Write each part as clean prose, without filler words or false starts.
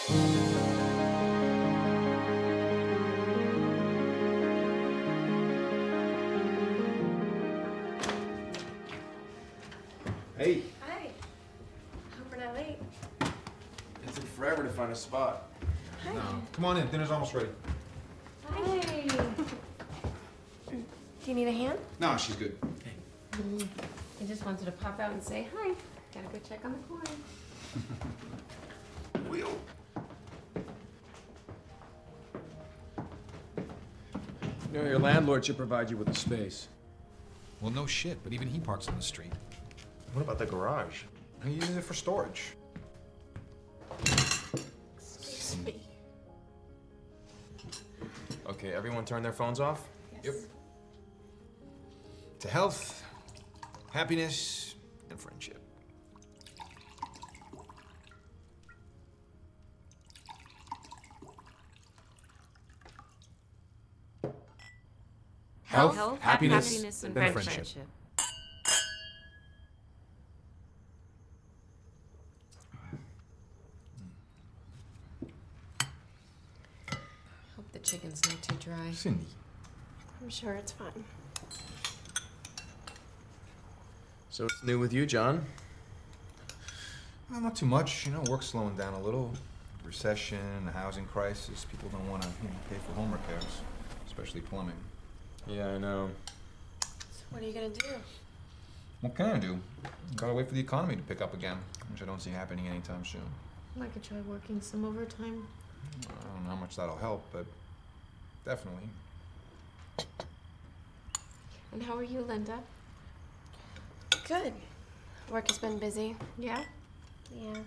Hey. Hi. Hope we're not late. It took forever to find a spot. Hi. No. Come on in. Dinner's almost ready. Hi. Do you need a hand? No, she's good. I just wanted to pop out and say hi. Gotta go check on the corn. Wheel. You know, your landlord should provide you with a space. Well, no shit, but even he parks on the street. What about the garage? He uses it for storage. Excuse me. Okay, everyone turn their phones off? Yep. To health, happiness, and friendship. Health, happiness, and friendship. Hope the chicken's not too dry. Cindy. I'm sure it's fine. So what's new with you, John? Well, not too much. You know, work's slowing down a little. Recession, the housing crisis. People don't want to pay for home repairs, especially plumbing. Yeah, I know. So what are you gonna do? What can I do? Gotta wait for the economy to pick up again, which I don't see happening anytime soon. I could try working some overtime. I don't know how much that'll help, but definitely. And how are you, Linda? Good. Work has been busy. Yeah? Yeah.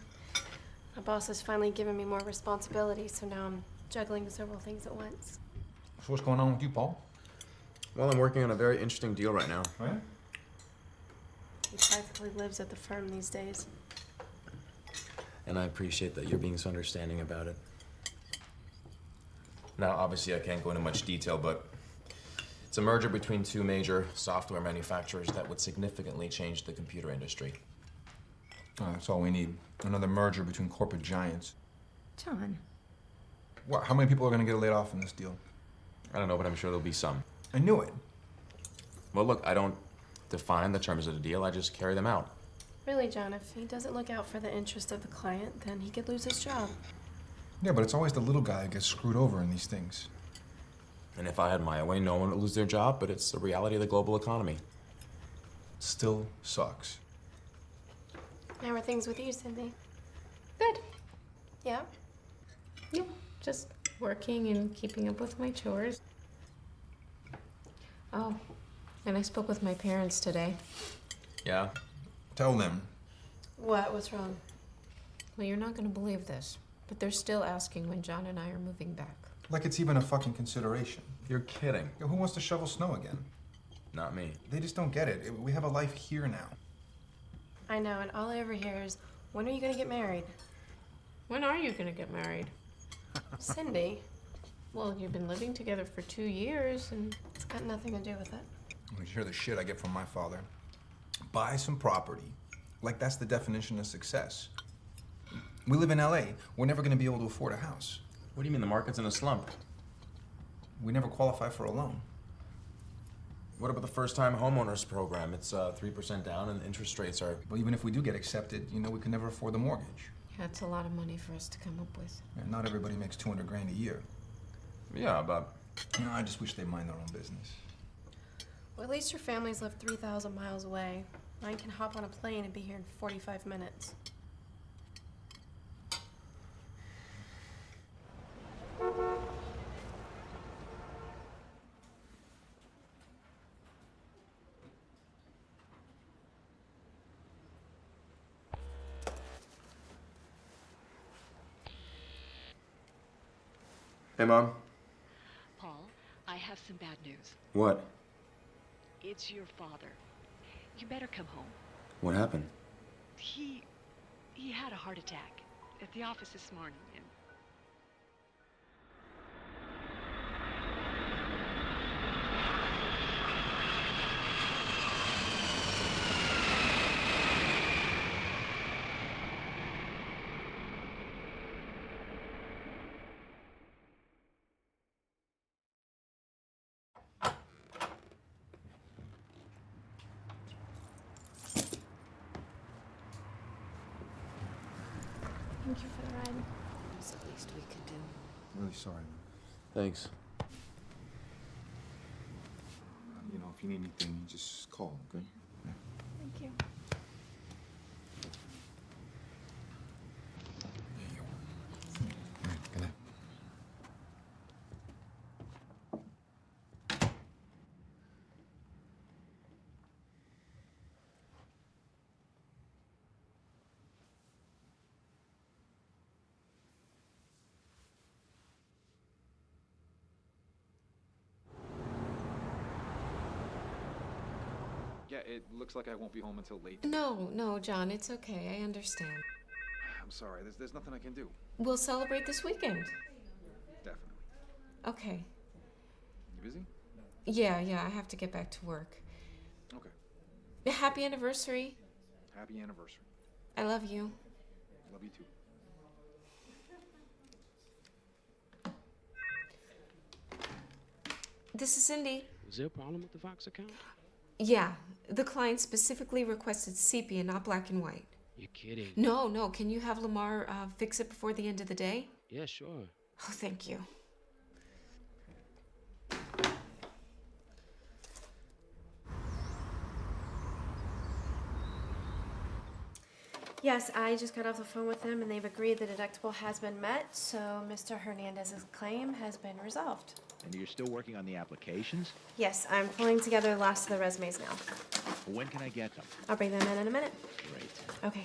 My boss has finally given me more responsibility, so now I'm juggling several things at once. So what's going on with you, Paul? Well, I'm working on a very interesting deal right now. Oh, yeah? He practically lives at the firm these days. And I appreciate that you're being so understanding about it. Now, obviously, I can't go into much detail, but it's a merger between two major software manufacturers that would significantly change the computer industry. Oh, that's all we need. Another merger between corporate giants. John. What, how many people are going to get laid off in this deal? I don't know, but I'm sure there'll be some. I knew it. Well, look, I don't define the terms of the deal, I just carry them out. Really, John, if he doesn't look out for the interest of the client, then he could lose his job. Yeah, but it's always the little guy who gets screwed over in these things. And if I had my way, no one would lose their job, but it's the reality of the global economy. Still sucks. How are things with you, Cindy? Good. Yeah? Yeah, just working and keeping up with my chores. Oh, and I spoke with my parents today. Yeah? Tell them. What? What's wrong? Well, you're not gonna believe this, but they're still asking when John and I are moving back. Like it's even a fucking consideration. You're kidding. Yo, who wants to shovel snow again? Not me. They just don't get it. We have a life here now. I know, and all I ever hear is, when are you gonna get married? When are you gonna get married? Cindy, Well, you've been living together for 2 years, and it's got nothing to do with it. You hear the shit I get from my father. Buy some property. Like that's the definition of success. We live in LA. We're never going to be able to afford a house. What do you mean the market's in a slump? We never qualify for a loan. What about the first-time homeowners program? It's 3% down and interest rates are... But even if we do get accepted, you know, we can never afford the mortgage. yeah, it's a lot of money for us to come up with. And not everybody makes 200 grand a year. Yeah, but... You know, I just wish they'd mind their own business. Well, at least your family's lived 3,000 miles away. Mine can hop on a plane and be here in 45 minutes. Hey, Mom. Paul, I have some bad news. What? It's your father. You better come home. What happened? He had a heart attack at the office this morning, and Thank you for the ride. It's the least we could do. Really sorry. Thanks. You know, if you need anything, just call, okay? Yeah. Thank you. There you are. All right, good night. Yeah, it looks like I won't be home until late. No, John, it's okay. I understand. I'm sorry. There's nothing I can do. We'll celebrate this weekend. Definitely. Okay. You busy? Yeah, I have to get back to work. Okay. Happy anniversary. Happy anniversary. I love you. Love you too. This is Cindy. Was there a problem with the Fox account? Yeah, the client specifically requested sepia, not black and white. You're kidding. No. Can you have Lamar fix it before the end of the day? Yeah, sure. Oh, thank you. Yes, I just got off the phone with them and they've agreed the deductible has been met, so Mr. Hernandez's claim has been resolved. And you're still working on the applications? Yes, I'm pulling together the last of the resumes now. When can I get them? I'll bring them in a minute. Great. Okay.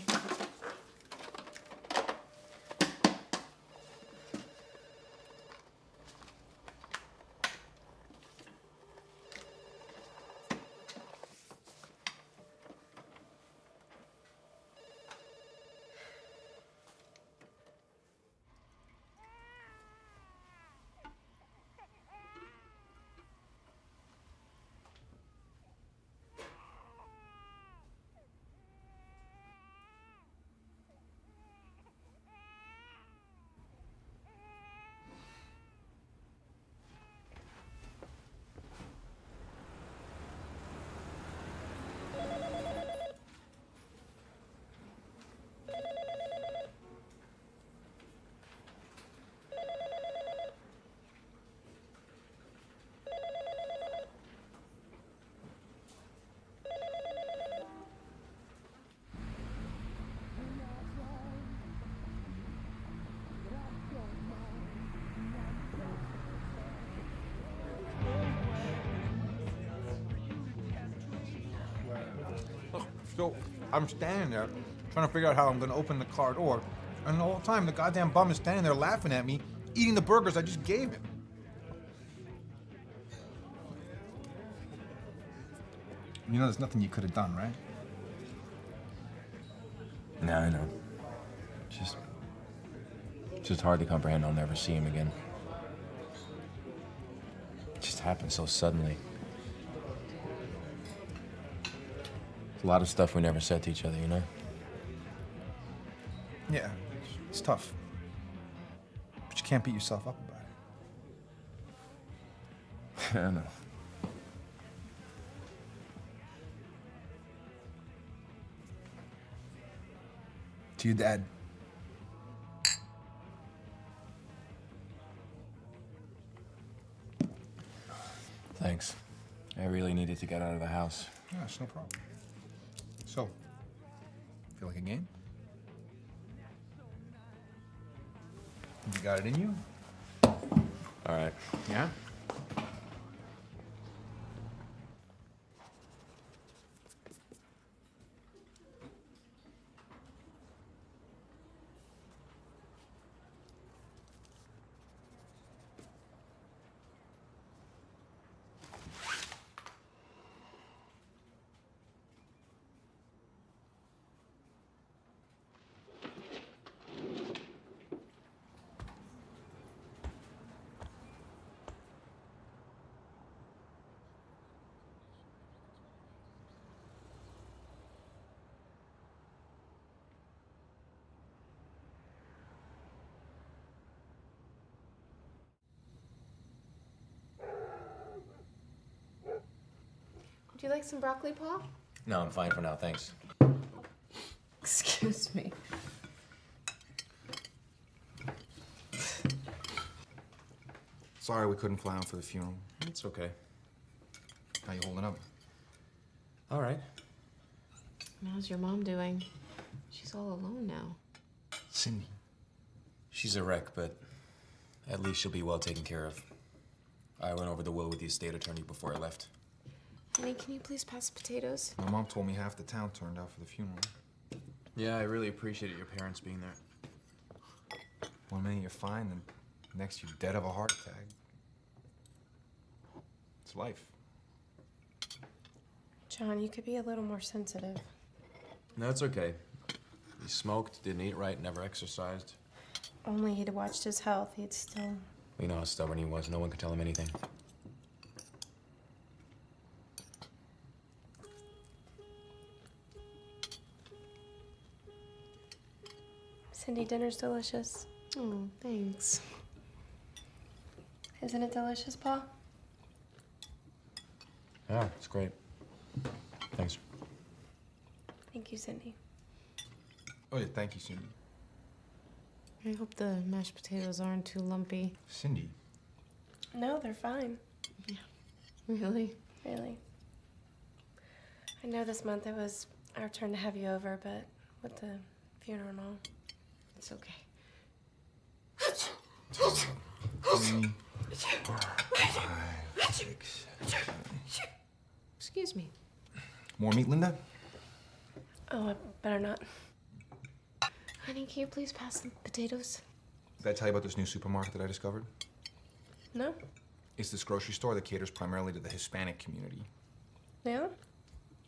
So I'm standing there trying to figure out how I'm going to open the car door, and the whole time the goddamn bum is standing there laughing at me, eating the burgers I just gave him. You know, there's nothing you could have done, right? Yeah, I know. It's just hard to comprehend I'll never see him again. It just happened so suddenly. A lot of stuff we never said to each other, you know? Yeah, it's tough. But you can't beat yourself up about it. I know. To your dad. Thanks. I really needed to get out of the house. Yeah, it's no problem. So, feel like a game? You got it in you? All right. Yeah? Would you like some broccoli, Paul? No, I'm fine for now, thanks. Excuse me. Sorry we couldn't fly out for the funeral. It's okay. How you holding up? All right. How's your mom doing? She's all alone now. Cindy. She's a wreck, but at least she'll be well taken care of. I went over the will with the estate attorney before I left. Honey, can you please pass the potatoes? My mom told me half the town turned out for the funeral. Yeah, I really appreciated your parents being there. One minute you're fine, then next you're dead of a heart attack. It's life. John, you could be a little more sensitive. No, it's okay. He smoked, didn't eat right, never exercised. Only he'd watched his health, he'd still... We know how stubborn he was. No one could tell him anything. Cindy, dinner's delicious. Oh, thanks. Isn't it delicious, Pa? Yeah, it's great. Thanks. Thank you, Cindy. Oh yeah, thank you, Cindy. I hope the mashed potatoes aren't too lumpy. Cindy. No, they're fine. Really? Really. I know this month it was our turn to have you over, but with the funeral and all. It's okay. 2, 3, 4, 5, 6, 7. Excuse me. More meat, Linda? Oh, I better not. Honey, can you please pass the potatoes? Did I tell you about this new supermarket that I discovered? No? It's this grocery store that caters primarily to the Hispanic community. Yeah?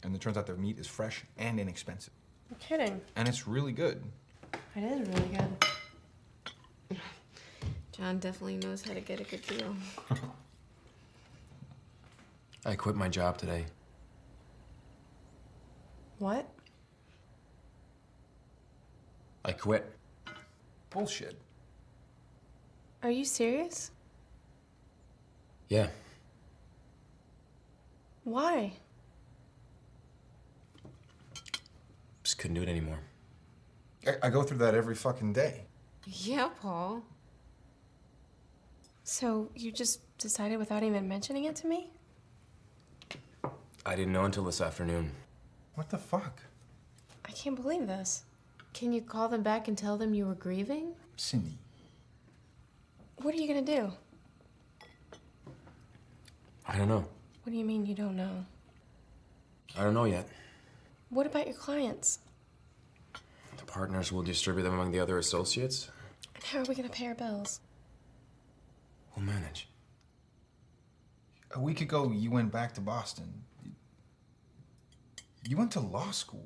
And it turns out their meat is fresh and inexpensive. You're kidding. And it's really good. It is really good. John definitely knows how to get a good deal. I quit my job today. What? I quit. Bullshit. Are you serious? Yeah. Why? Just couldn't do it anymore. I go through that every fucking day. Yeah, Paul. So you just decided without even mentioning it to me? I didn't know until this afternoon. What the fuck? I can't believe this. Can you call them back and tell them you were grieving? Cindy. What are you gonna do? I don't know. What do you mean you don't know? I don't know yet. What about your clients? The partners will distribute them among the other associates. And how are we gonna pay our bills? We'll manage. A week ago, you went back to Boston. You went to law school.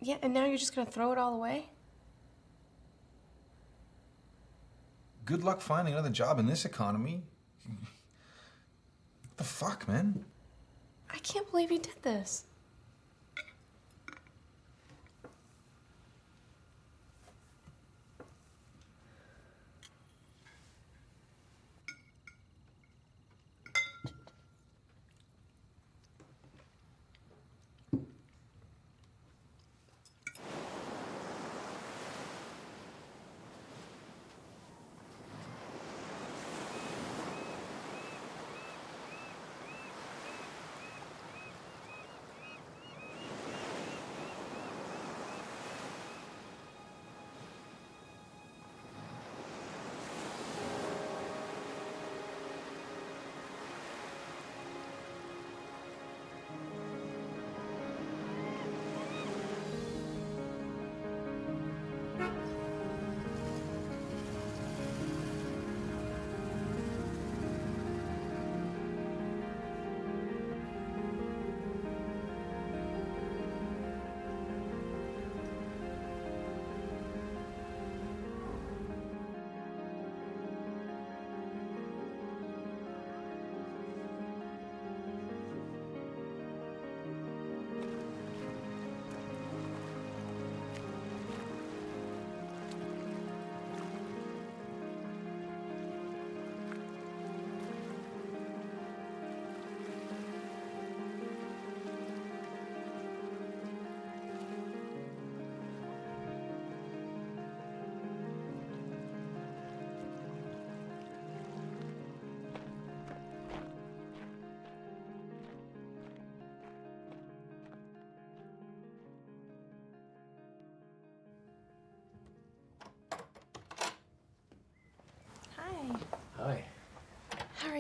Yeah, and now you're just gonna throw it all away? Good luck finding another job in this economy. What the fuck, man? I can't believe you did this.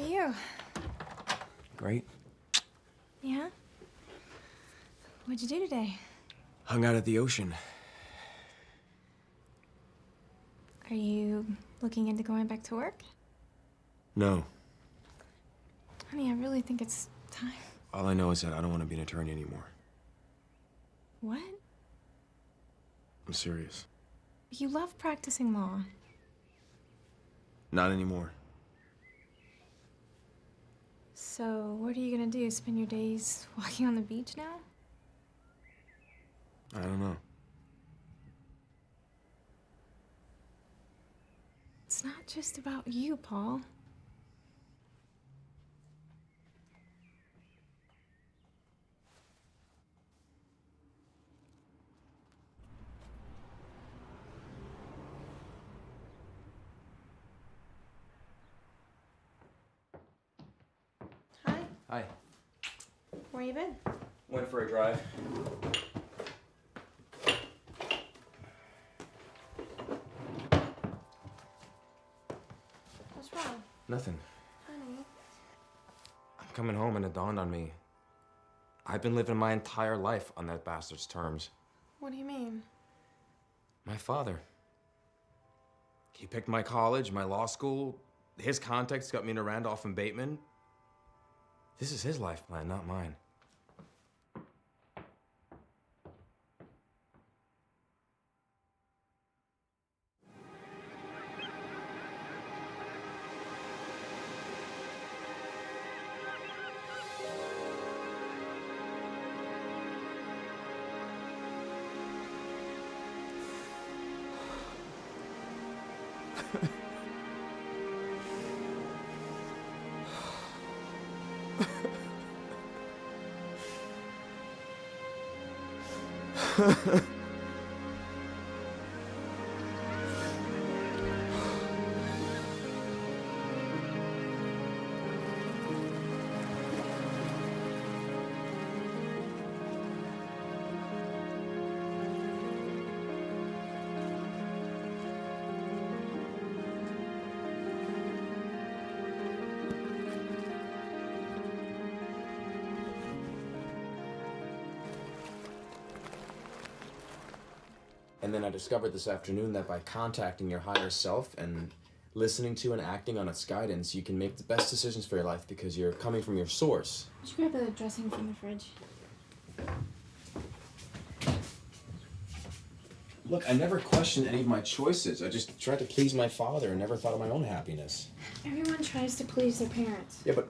you? Great. Yeah? What'd you do today? Hung out at the ocean. Are you looking into going back to work? No. Honey, I really think it's time. All I know is that I don't want to be an attorney anymore. What? I'm serious. You love practicing law. Not anymore. So, what are you gonna do? Spend your days walking on the beach now? I don't know. It's not just about you, Paul. Hi. Hi. Where you been? Went for a drive. What's wrong? Nothing. Honey. I'm coming home and it dawned on me. I've been living my entire life on that bastard's terms. What do you mean? My father. He picked my college, my law school. His contacts got me into Randolph and Bateman. This is his life plan, not mine. And then I discovered this afternoon that by contacting your higher self and listening to and acting on its guidance, you can make the best decisions for your life because you're coming from your source. Did you grab the dressing from the fridge? Look, I never questioned any of my choices. I just tried to please my father and never thought of my own happiness. Everyone tries to please their parents. Yeah, but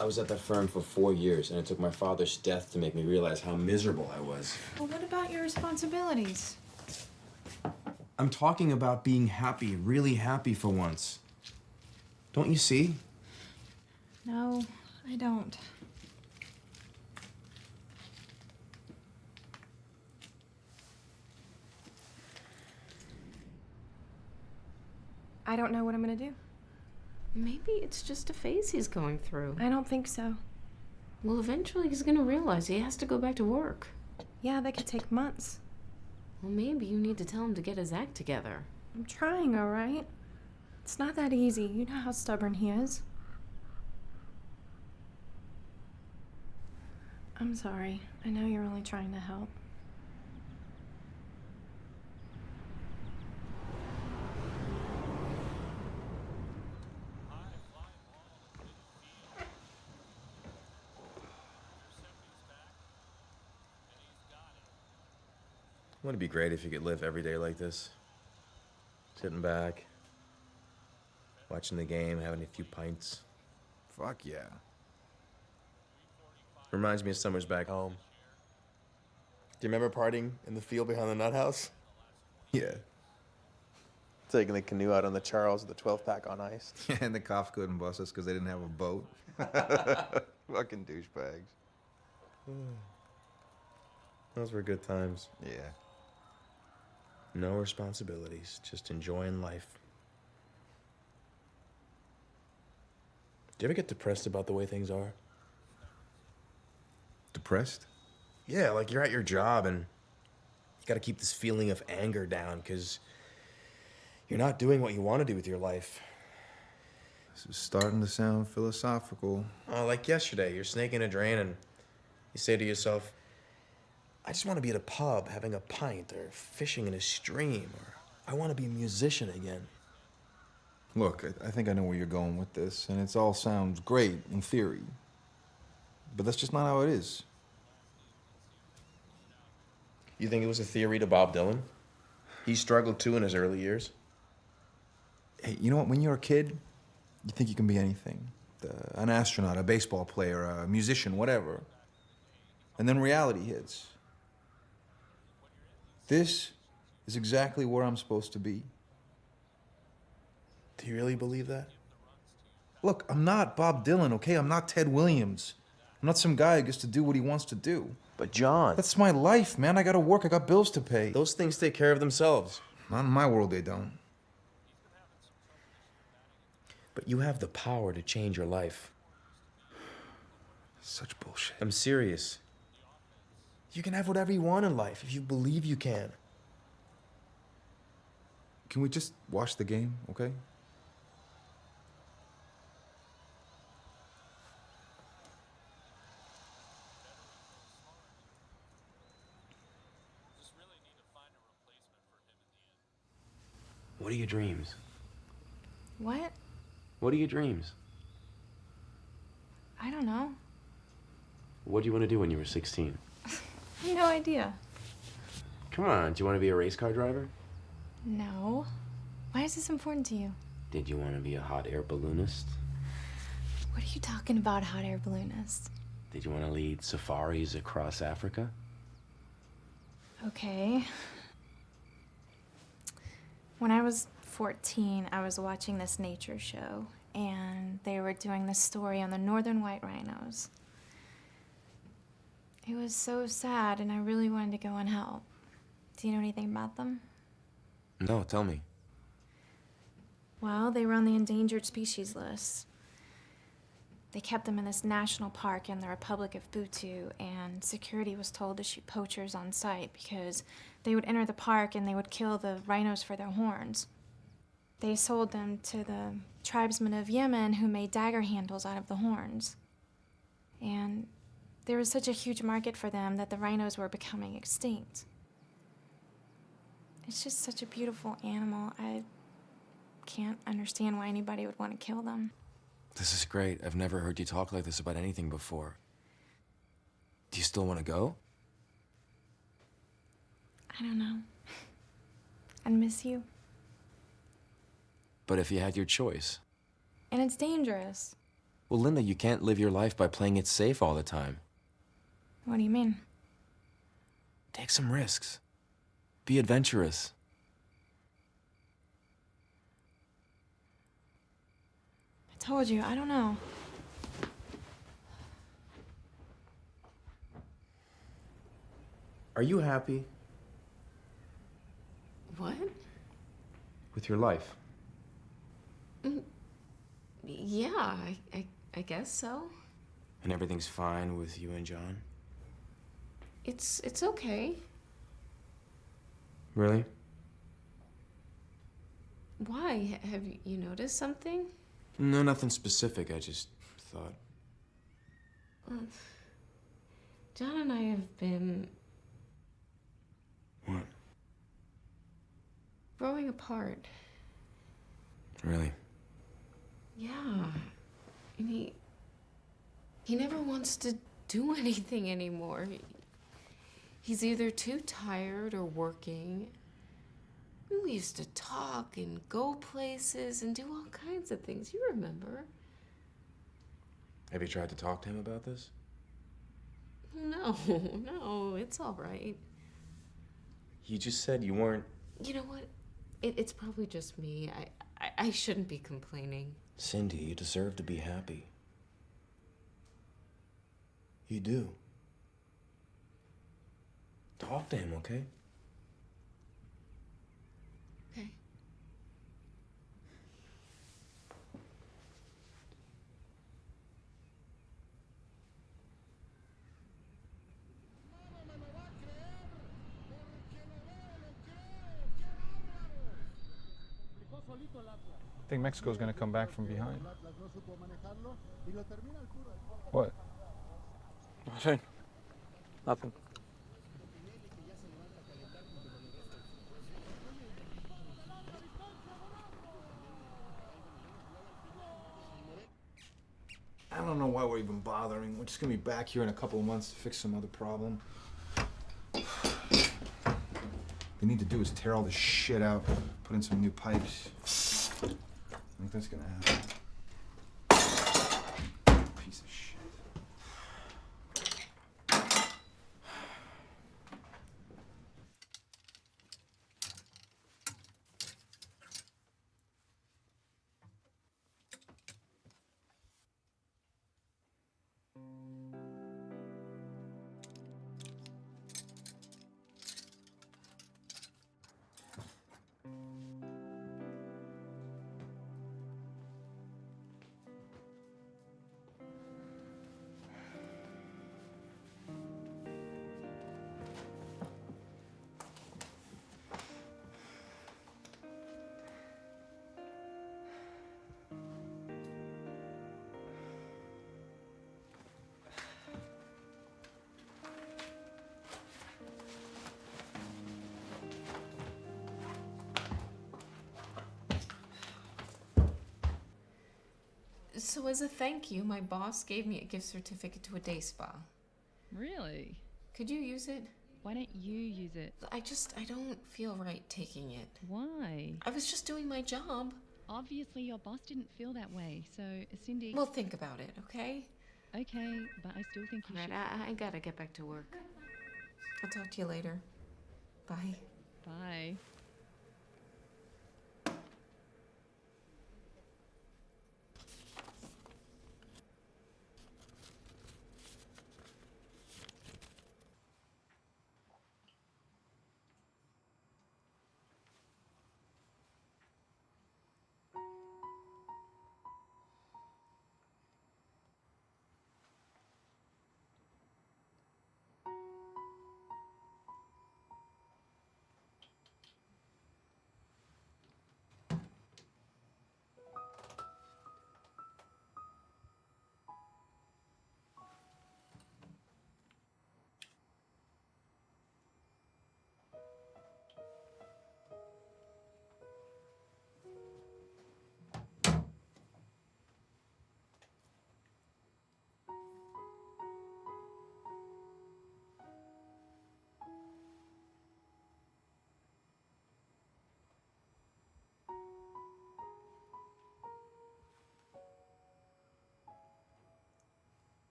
I was at that firm for 4 years, and it took my father's death to make me realize how miserable I was. Well, what about your responsibilities? I'm talking about being happy, really happy for once. Don't you see? No, I don't. I don't know what I'm gonna do. Maybe it's just a phase he's going through. I don't think so. Well, eventually he's gonna realize he has to go back to work. Yeah, that could take months. Well, maybe you need to tell him to get his act together. I'm trying, all right? It's not that easy. You know how stubborn he is. I'm sorry. I know you're only trying to help. Wouldn't it be great if you could live every day like this? Sitting back, watching the game, having a few pints. Fuck yeah. Reminds me of summers back home. Do you remember partying in the field behind the nut house? Yeah. Taking the canoe out on the Charles with the 12-pack on ice. And the cops couldn't bust us because they didn't have a boat. Fucking douchebags. Those were good times. Yeah. No responsibilities, just enjoying life. Do you ever get depressed about the way things are? Depressed? Yeah, like you're at your job and you gotta keep this feeling of anger down because you're not doing what you want to do with your life. This is starting to sound philosophical. Oh, like yesterday, you're snaking a drain and you say to yourself, I just want to be at a pub having a pint or fishing in a stream, or I want to be a musician again. Look, I think I know where you're going with this, and it all sounds great in theory. But that's just not how it is. You think it was a theory to Bob Dylan? He struggled too in his early years. Hey, you know what? When you're a kid, you think you can be anything. An astronaut, a baseball player, a musician, whatever. And then reality hits. This is exactly where I'm supposed to be. Do you really believe that? Look, I'm not Bob Dylan, okay? I'm not Ted Williams. I'm not some guy who gets to do what he wants to do. But John... That's my life, man. I gotta work. I got bills to pay. Those things take care of themselves. Not in my world, they don't. But you have the power to change your life. Such bullshit. I'm serious. You can have whatever you want in life if you believe you can. Can we just watch the game, okay? What are your dreams? What? What are your dreams? I don't know. What do you want to do when you were 16? I have no idea. Come on, do you want to be a race car driver? No. Why is this important to you? Did you want to be a hot air balloonist? What are you talking about, hot air balloonist? Did you want to lead safaris across Africa? Okay. When I was 14, I was watching this nature show, and they were doing this story on the northern white rhinos. It was so sad, and I really wanted to go and help. Do you know anything about them? No, tell me. Well, they were on the endangered species list. They kept them in this national park in the Republic of Butu, and security was told to shoot poachers on sight because they would enter the park and they would kill the rhinos for their horns. They sold them to the tribesmen of Yemen who made dagger handles out of the horns. And there was such a huge market for them that the rhinos were becoming extinct. It's just such a beautiful animal. I can't understand why anybody would want to kill them. This is great. I've never heard you talk like this about anything before. Do you still want to go? I don't know. I'd miss you. But if you had your choice. And it's dangerous. Well, Linda, you can't live your life by playing it safe all the time. What do you mean? Take some risks. Be adventurous. I told you, I don't know. Are you happy What? with your life? Yeah, I guess so. And everything's fine with you and John? It's okay. Really? Why? Have you noticed something? No, nothing specific. I just thought. John and I have been What? growing apart. Really? Yeah. And he never wants to do anything anymore. He's either too tired or working. We used to talk and go places and do all kinds of things. You remember? Have you tried to talk to him about this? No, it's all right. You just said you weren't. You know what? It's probably just me. I shouldn't be complaining. Cindy, you deserve to be happy. You do. Talk to him, okay? Okay. I think Mexico's gonna come back from behind. What? Nothing. I don't know why we're even bothering. We're just gonna be back here in a couple of months to fix some other problem. What they need to do is tear all this shit out, put in some new pipes. I think that's gonna happen. Piece of shit. So as a thank you, my boss gave me a gift certificate to a day spa. Really? Could you use it? Why don't you use it? I don't feel right taking it. Why? I was just doing my job. Obviously your boss didn't feel that way, so Cindy... Well, think about it, okay? Okay, but I still think you should... I gotta get back to work. I'll talk to you later. Bye. Bye.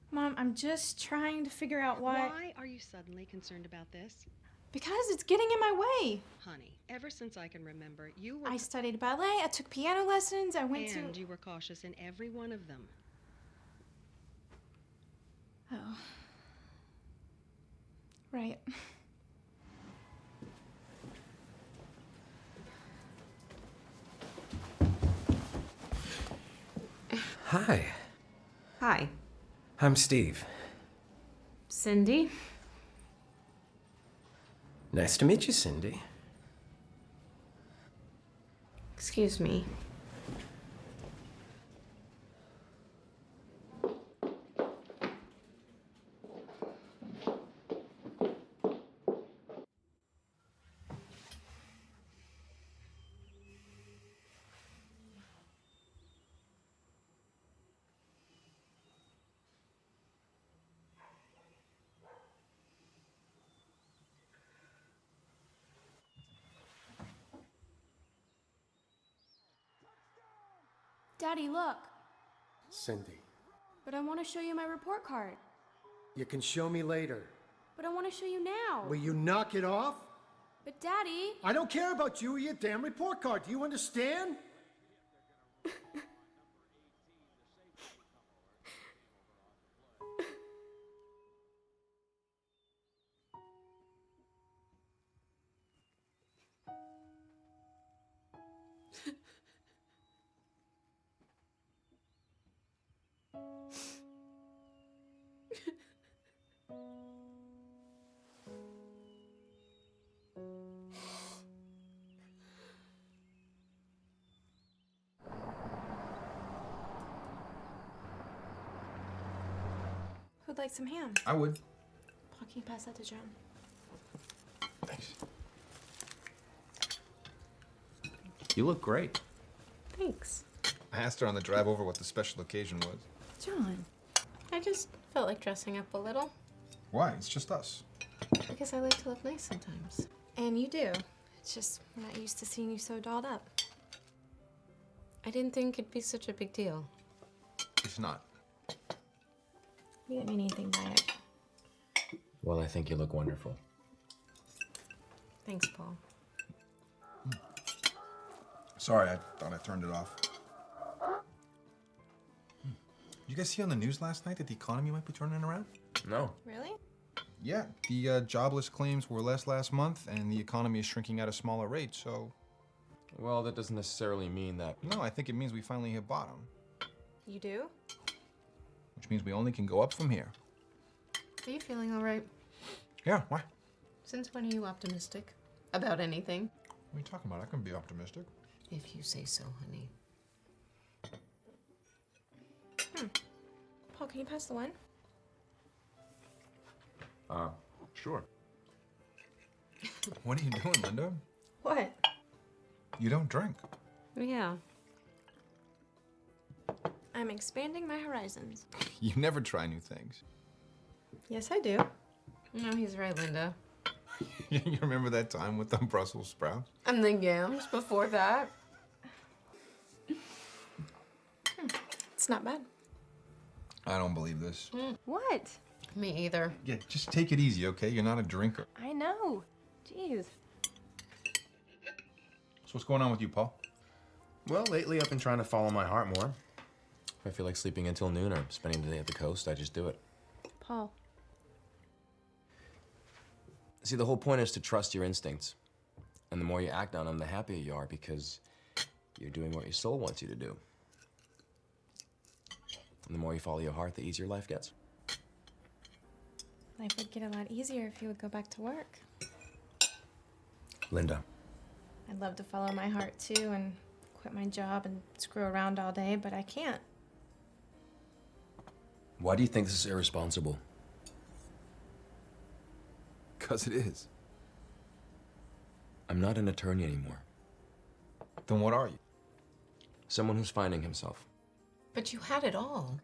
Mom, I'm just trying to figure out why... Why are you suddenly concerned about this? Because it's getting in my way. Honey, ever since I can remember, you were... I studied ballet, I took piano lessons, I went to... And you were cautious in every one of them. Oh. Right. Hi. Hi. I'm Steve. Cindy? Nice to meet you, Cindy. Excuse me. Daddy, look. Cindy, But I want to show you my report card. you can show me later. But I want to show you now. Will you knock it off? But Daddy. I don't care about you or your damn report card. Do you understand? Who'd like some ham? I would. Paul, can you pass that to John? Thanks. You look great. Thanks. I asked her on the drive over what the special occasion was. John, I just felt like dressing up a little. Why? It's just us. Because I like to look nice sometimes. And you do. It's just we're not used to seeing you so dolled up. I didn't think it'd be such a big deal. It's not. You didn't mean anything by it. Well, I think you look wonderful. Thanks, Paul. Sorry, I thought I turned it off. You guys see on the news last night that the economy might be turning around? No. Really? Yeah, the jobless claims were less last month, and the economy is shrinking at a smaller rate, so... Well, that doesn't necessarily mean that... No, I think it means we finally hit bottom. You do? Which means we only can go up from here. Are you feeling all right? Yeah, why? Since when are you optimistic? About anything? What are you talking about? I can be optimistic. If you say so, honey. Paul, can you pass the wine? Sure. What are you doing, Linda? What? You don't drink. Yeah. I'm expanding my horizons. You never try new things. Yes, I do. No, he's right, Linda. You remember that time with the Brussels sprouts? And the yams before that. It's not bad. I don't believe this. What? Me either. Yeah, just take it easy, okay? You're not a drinker. I know. Jeez. So what's going on with you, Paul? Well, lately I've been trying to follow my heart more. If I feel like sleeping until noon or spending the day at the coast, I just do it. Paul. See, the whole point is to trust your instincts. And the more you act on them, the happier you are because you're doing what your soul wants you to do. And the more you follow your heart, the easier life gets. Life would get a lot easier if you would go back to work. Linda. I'd love to follow my heart too and quit my job and screw around all day, but I can't. Why do you think this is irresponsible? 'Cause it is. I'm not an attorney anymore. Then what are you? Someone who's finding himself. But you had it all.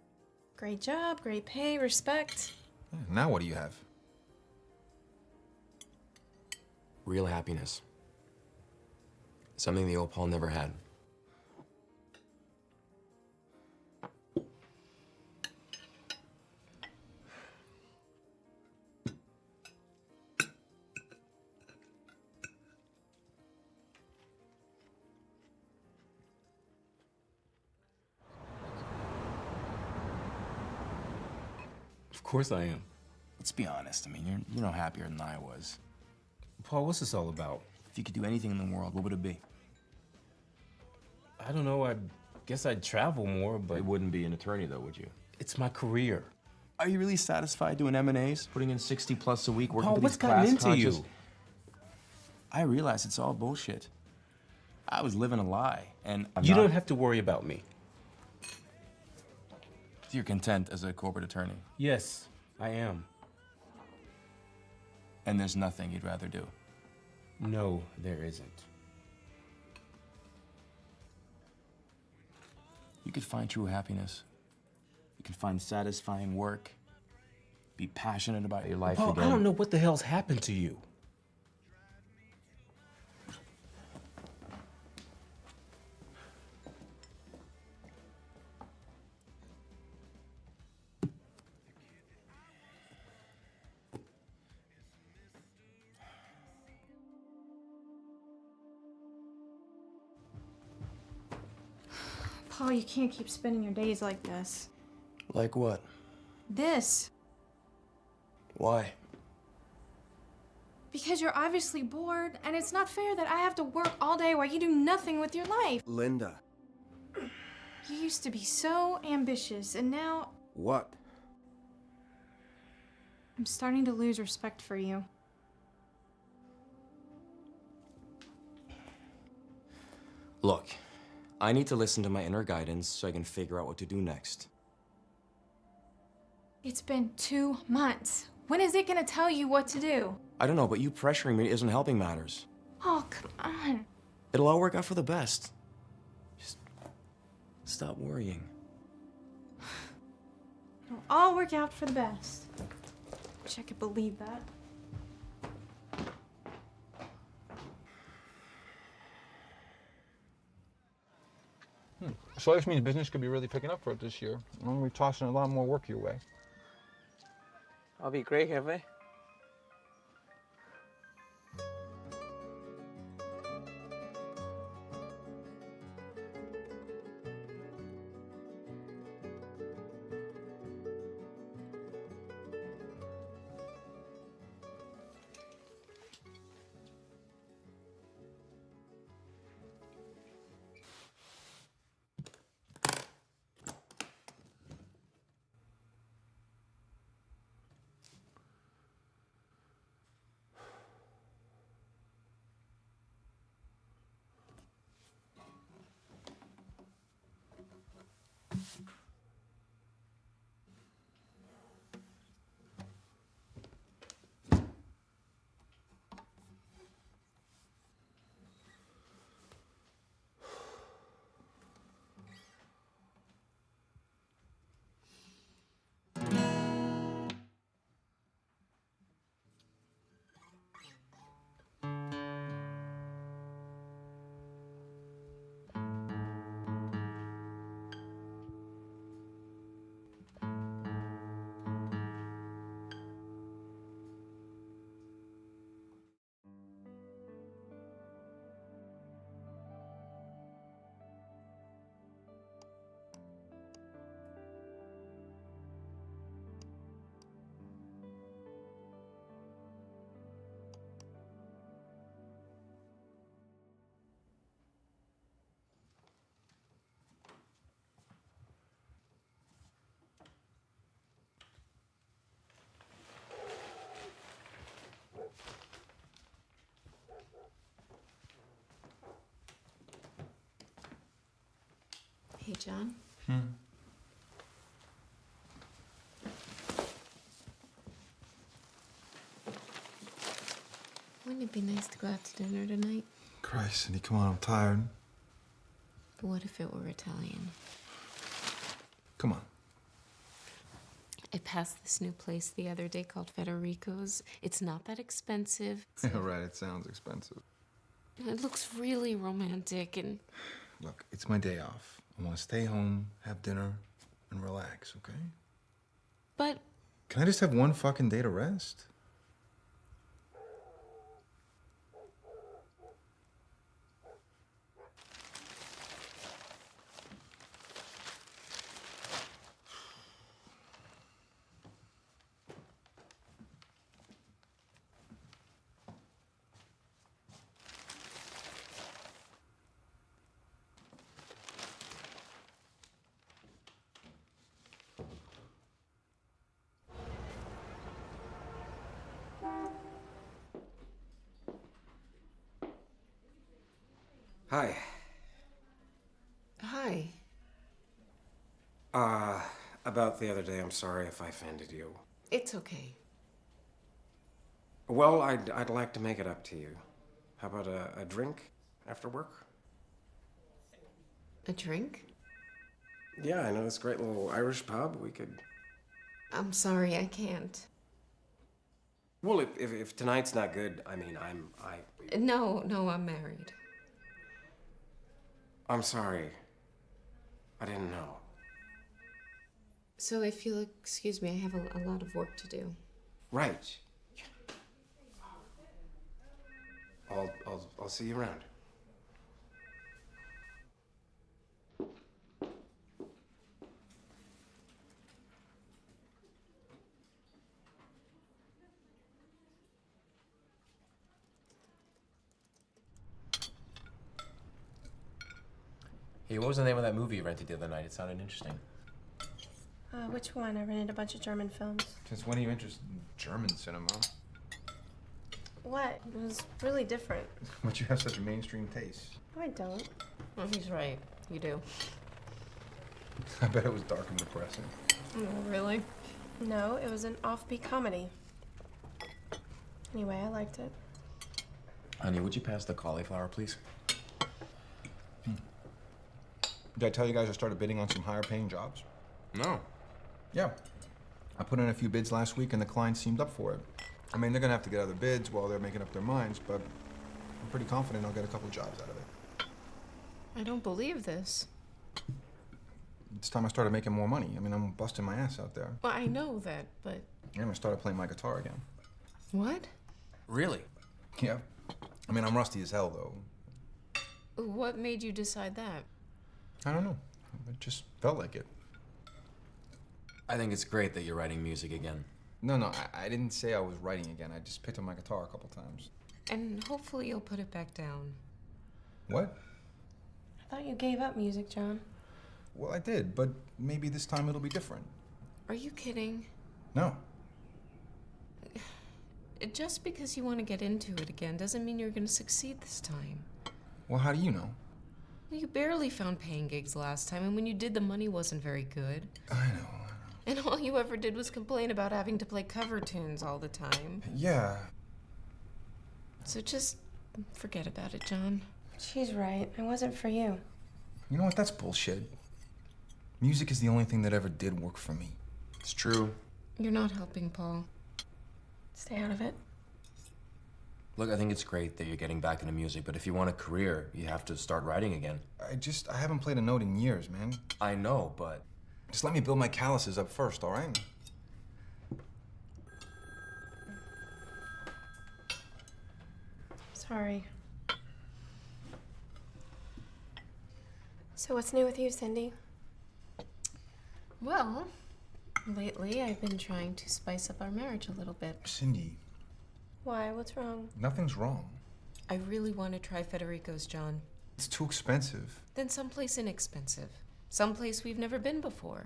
Great job, great pay, respect. Now what do you have? Real happiness. Something the old Paul never had. Of course I am. Let's be honest. I mean, you're no happier than I was. Paul, what's this all about? If you could do anything in the world, what would it be? I don't know. I guess I'd travel more, but... You wouldn't be an attorney, though, would you? It's my career. Are you really satisfied doing M&As? Putting in 60 plus a week, working Paul, for what's these class gotten into conscious... you? I realize it's all bullshit. I was living a lie, and You don't have to worry about me. So you're content as a corporate attorney, Yes, I am. and there's nothing you'd rather do. No, there isn't. You could find true happiness. You can find satisfying work. Be passionate about your life Paul, again. I don't know what the hell's happened to you. Paul, you can't keep spending your days like this. Like what? This. Why? Because you're obviously bored, and it's not fair that I have to work all day while you do nothing with your life. Linda. You used to be so ambitious, and now What? I'm starting to lose respect for you. Look, I need to listen to my inner guidance so I can figure out what to do next. It's been 2 months. When is it gonna tell you what to do? I don't know, but you pressuring me isn't helping matters. Oh, come on. It'll all work out for the best. Just stop worrying. It'll all work out for the best. Wish I could believe that. So this means business could be really picking up for it this year. I'm gonna be tossing a lot more work your way. I'll be great, jefe. Hey, John. Wouldn't it be nice to go out to dinner tonight? Christ, Cindy, come on, I'm tired. But what if it were Italian? Come on. I passed this new place the other day called Federico's. It's not that expensive. Yeah, right, it sounds expensive. It looks really romantic and... Look, it's my day off. I want to stay home, have dinner, and relax, okay? But... Can I just have one fucking day to rest? Hi. Hi. About the other day, I'm sorry if I offended you. It's okay. Well, I'd like to make it up to you. How about a drink after work? A drink? Yeah, I know this great little Irish pub. We could... I'm sorry, I can't. Well, if tonight's not good, I mean, No, I'm married. I'm sorry. I didn't know. So if you'll excuse me, I have a lot of work to do. Right. I'll see you around. Hey, what was the name of that movie you rented the other night? It sounded interesting. Which one? I rented a bunch of German films. Since when are you interested in German cinema? What? It was really different. But you have such a mainstream taste. No, I don't. Well, he's right. You do. I bet it was dark and depressing. Oh, really? No, it was an offbeat comedy. Anyway, I liked it. Honey, would you pass the cauliflower, please? Did I tell you guys I started bidding on some higher paying jobs? No. Yeah. I put in a few bids last week and the client seemed up for it. I mean, they're gonna have to get other bids while they're making up their minds, but I'm pretty confident I'll get a couple jobs out of it. I don't believe this. It's time I started making more money. I mean, I'm busting my ass out there. Well, I know that, but... And I started playing my guitar again. What? Really? Yeah. I mean, I'm rusty as hell, though. What made you decide that? I don't know. It just felt like it. I think it's great that you're writing music again. No, I didn't say I was writing again. I just picked up my guitar a couple times. And hopefully you'll put it back down. What? I thought you gave up music, John. Well, I did, but maybe this time it'll be different. Are you kidding? No. Just because you want to get into it again doesn't mean you're going to succeed this time. Well, how do you know? You barely found paying gigs last time, and when you did, the money wasn't very good. I know. And all you ever did was complain about having to play cover tunes all the time. Yeah. So just forget about it, John. She's right. It wasn't for you. You know what? That's bullshit. Music is the only thing that ever did work for me. It's true. You're not helping, Paul. Stay out of it. Look, I think it's great that you're getting back into music, but if you want a career, you have to start writing again. I haven't played a note in years, man. I know, but... Just let me build my calluses up first, all right? Sorry. So what's new with you, Cindy? Well, lately I've been trying to spice up our marriage a little bit. Cindy. Why? What's wrong? Nothing's wrong. I really want to try Federico's, John. It's too expensive. Then someplace inexpensive. Someplace we've never been before.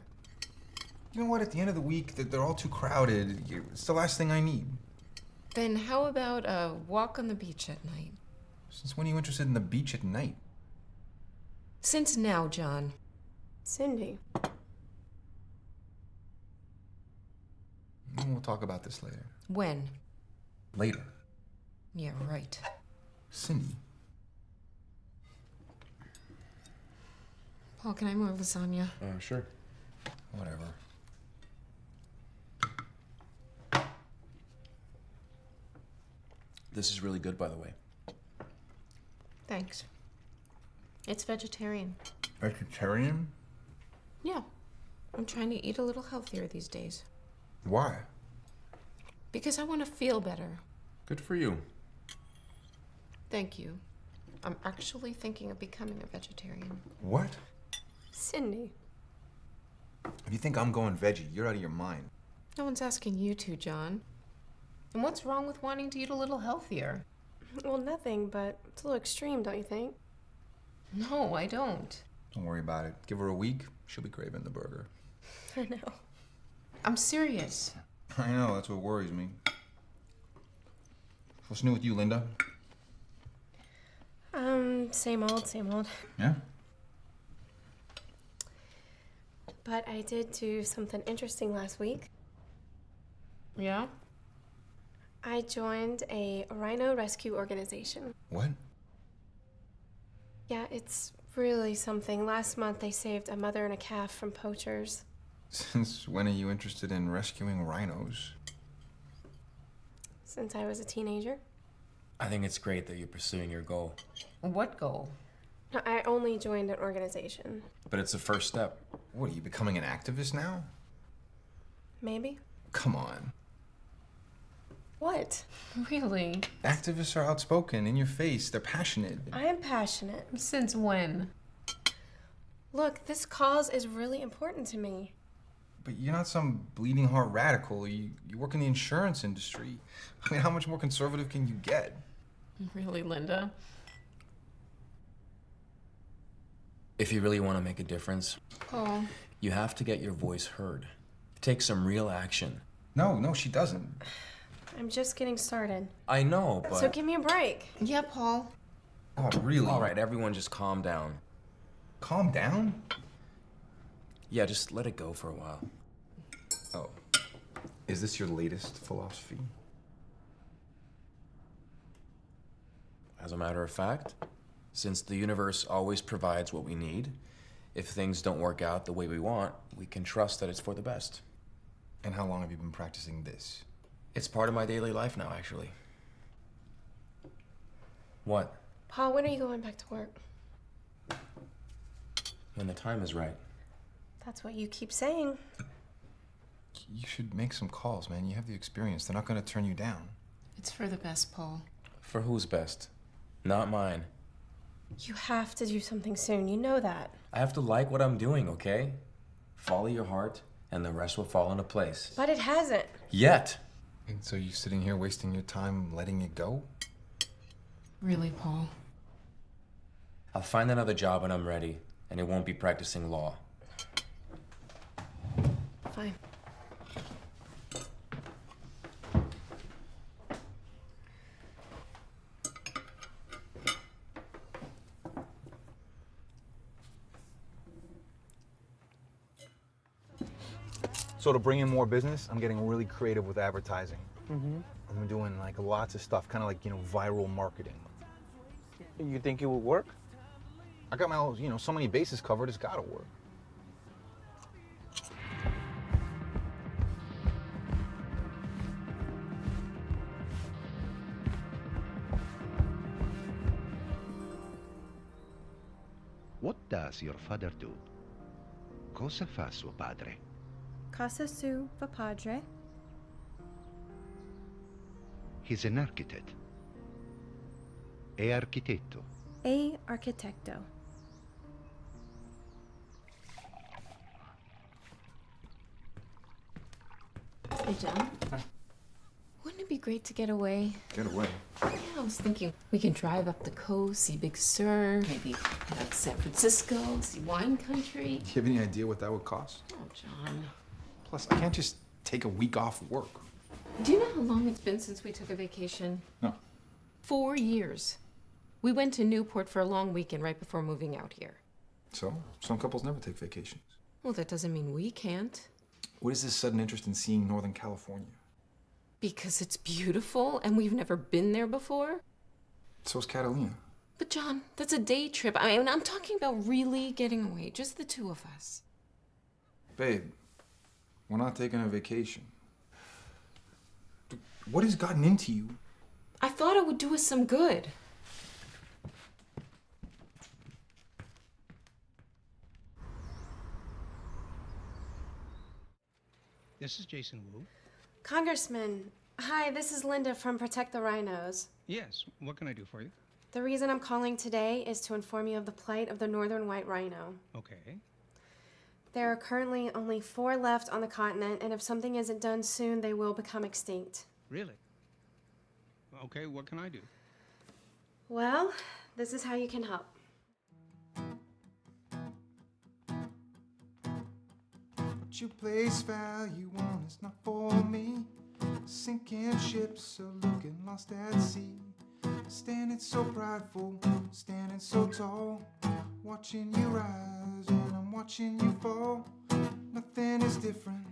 You know what? At the end of the week, they're all too crowded. It's the last thing I need. Then how about a walk on the beach at night? Since when are you interested in the beach at night? Since now, John. Cindy. We'll talk about this later. When? Later. Yeah, right. Cindy. Paul, can I have more lasagna? Sure. Whatever. This is really good, by the way. Thanks. It's vegetarian. Vegetarian? Yeah. I'm trying to eat a little healthier these days. Why? Because I want to feel better. Good for you. Thank you. I'm actually thinking of becoming a vegetarian. What? Cindy. If you think I'm going veggie, you're out of your mind. No one's asking you to, John. And what's wrong with wanting to eat a little healthier? Well, nothing, but it's a little extreme, don't you think? No, I don't. Don't worry about it. Give her a week, she'll be craving the burger. I know. I'm serious. I know, that's what worries me. What's new with you, Linda? Same old, same old. Yeah? But I did do something interesting last week. Yeah? I joined a rhino rescue organization. What? Yeah, it's really something. Last month they saved a mother and a calf from poachers. Since when are you interested in rescuing rhinos? Since I was a teenager. I think it's great that you're pursuing your goal. What goal? No, I only joined an organization. But it's the first step. What, are you becoming an activist now? Maybe. Come on. What? Really? Activists are outspoken, in your face, they're passionate. I am passionate. Since when? Look, this cause is really important to me. But you're not some bleeding heart radical. You work in the insurance industry. I mean, how much more conservative can you get? Really, Linda? If you really want to make a difference, Oh. you have to get your voice heard. Take some real action. No, she doesn't. I'm just getting started. I know, but... So give me a break. Yeah, Paul. Oh, really? All right, everyone just calm down. Calm down? Yeah, just let it go for a while. Oh. Is this your latest philosophy? As a matter of fact, since the universe always provides what we need, if things don't work out the way we want, we can trust that it's for the best. And how long have you been practicing this? It's part of my daily life now, actually. What? Paul, when are you going back to work? When the time is right. That's what you keep saying. You should make some calls, man. You have the experience. They're not going to turn you down. It's for the best, Paul. For whose best? Not mine. You have to do something soon. You know that. I have to like what I'm doing, okay? Follow your heart, and the rest will fall into place. But it hasn't. Yet! And so you sitting here wasting your time letting it go? Really, Paul? I'll find another job when I'm ready, and it won't be practicing law. Fine. So to bring in more business, I'm getting really creative with advertising. Mm-hmm. I'm doing like lots of stuff, kind of like, viral marketing. You think it would work? I got my, so many bases covered, it's gotta work. What does your father do? Cosa fa suo padre? Casa su va padre. He's an architect. È architetto. A arquitecto. Hey, John. Wouldn't it be great to get away? Get away. Yeah, I was thinking we can drive up the coast, see Big Sur, maybe head out to San Francisco, see wine country. Do you have any idea what that would cost? Oh, John. Plus, I can't just take a week off work. Do you know how long it's been since we took a vacation? No. 4 years. We went to Newport for a long weekend right before moving out here. So, some couples never take vacations. Well, that doesn't mean we can't. What is this sudden interest in seeing Northern California? Because it's beautiful and we've never been there before. So is Catalina. But John, that's a day trip. I mean, I'm talking about really getting away, just the two of us. Babe, we're not taking a vacation. What has gotten into you? I thought it would do us some good. This is Jason Wu. Congressman, hi, this is Linda from Protect the Rhinos. Yes, what can I do for you? The reason I'm calling today is to inform you of the plight of the northern white rhino. Okay. There are currently only 4 left on the continent, and if something isn't done soon, they will become extinct. Really? Okay, what can I do? Well, this is how you can help. What you place value on is not for me. Sinking ships are looking lost at sea. Standing so prideful, standing so tall, watching you rise and I'm watching you fall. Nothing is different,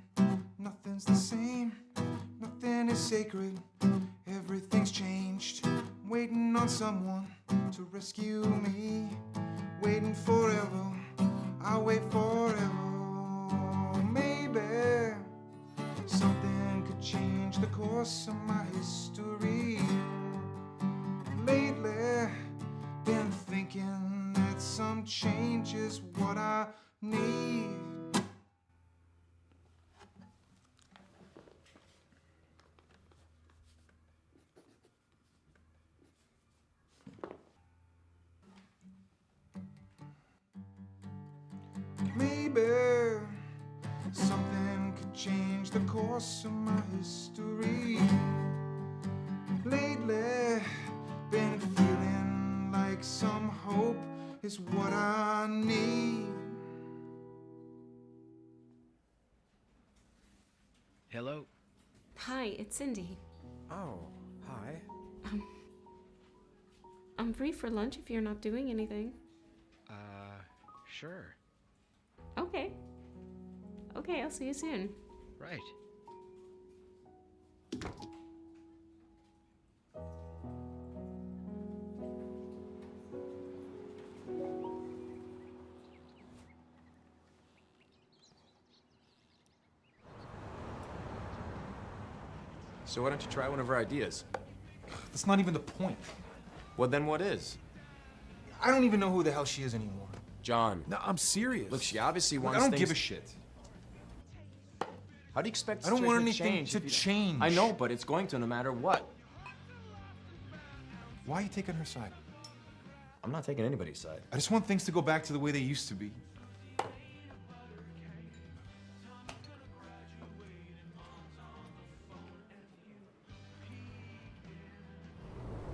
nothing's the same, nothing is sacred, everything's changed. Waiting on someone to rescue me, waiting forever, I'll wait forever. Maybe something could change the course of my history. Lately, been thinking that some change is what I need. Maybe something could change the course of my history. Lately, been feeling like some hope is what I need. Hello? Hi, it's Cindy. Oh, hi. I'm free for lunch if you're not doing anything. Sure. Okay. Okay, I'll see you soon. Right. So why don't you try one of our ideas? That's not even the point. Well, then what is? I don't even know who the hell she is anymore. John. No, I'm serious. Look, she obviously Look, wants I don't things... give a shit. How do you expect I don't want situation anything to if you- change. I know, but it's going to no matter what. Why are you taking her side? I'm not taking anybody's side. I just want things to go back to the way they used to be.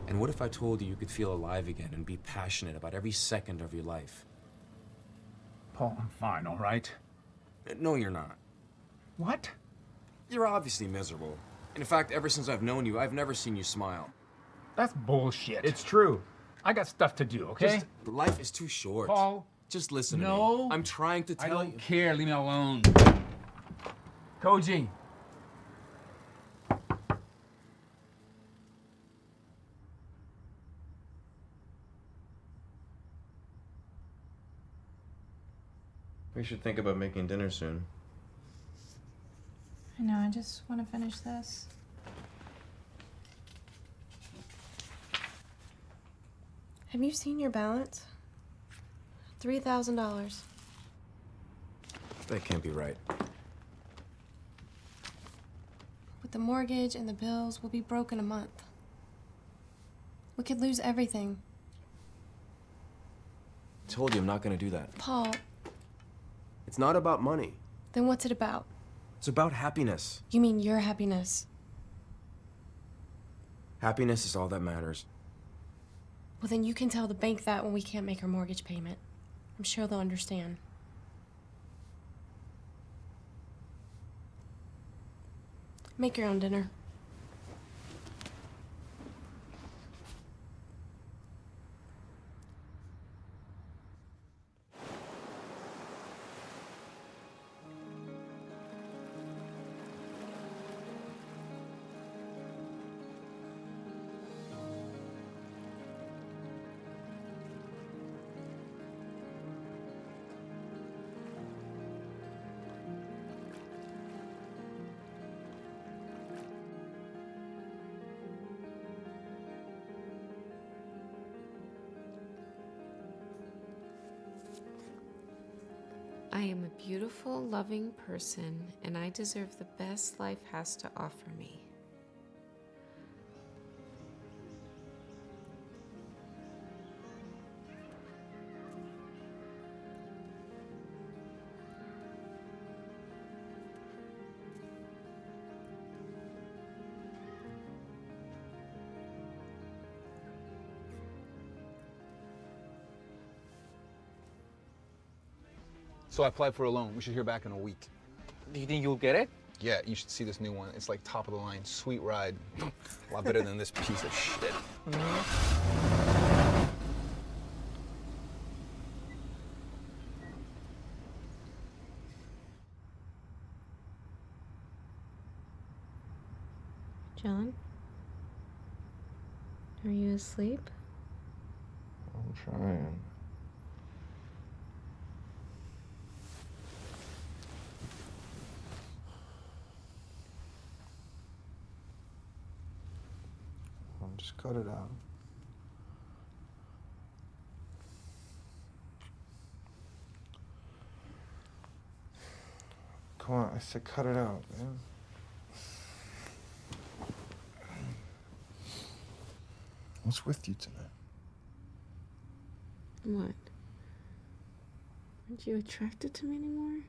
And what if I told you you could feel alive again and be passionate about every second of your life? Paul, I'm fine, all right? No, you're not. What? You're obviously miserable. In fact, ever since I've known you, I've never seen you smile. That's bullshit. It's true. I got stuff to do, okay? Just, life is too short. Paul. Just listen to No. me. I'm trying to tell you. I don't care. Leave me alone. Koji. We should think about making dinner soon. I know, I just want to finish this. Have you seen your balance? $3,000. That can't be right. With the mortgage and the bills, we'll be broke in a month. We could lose everything. I told you I'm not gonna do that. Paul, It's not about money. then what's it about? It's about happiness. You mean your happiness? Happiness is all that matters. Well, then you can tell the bank that when we can't make our mortgage payment. I'm sure they'll understand. Make your own dinner. I am a beautiful, loving person, and I deserve the best life has to offer me. So I applied for a loan. We should hear back in a week. Do you think you'll get it? Yeah, you should see this new one. It's like top of the line, sweet ride. A lot better than this piece of shit. John? Are you asleep? I'm trying. Just cut it out. Come on, I said cut it out, man. What's with you tonight? What? Aren't you attracted to me anymore?